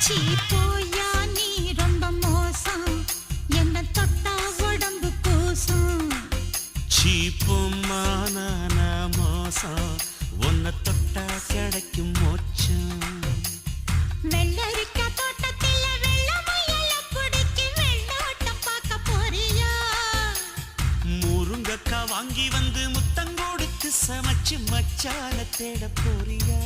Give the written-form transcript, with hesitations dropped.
சீ போயா நீ ரொம்ப மோசம் என்ன தொட்டா உடம்பு கூசும் சீப்புமான மோசம் உன்னை தொட்டா கிடைக்கும் மோச்சம் வெள்ளரிக்கா தோட்டத்தில வெள்ளமுயல பிடிக்கி வெள்ளோட்டம் பார்க்க போறியா முருங்கக்கா வாங்கி வந்து முத்தங்கொடுத்து சமைச்சு மச்சான தேட போறியா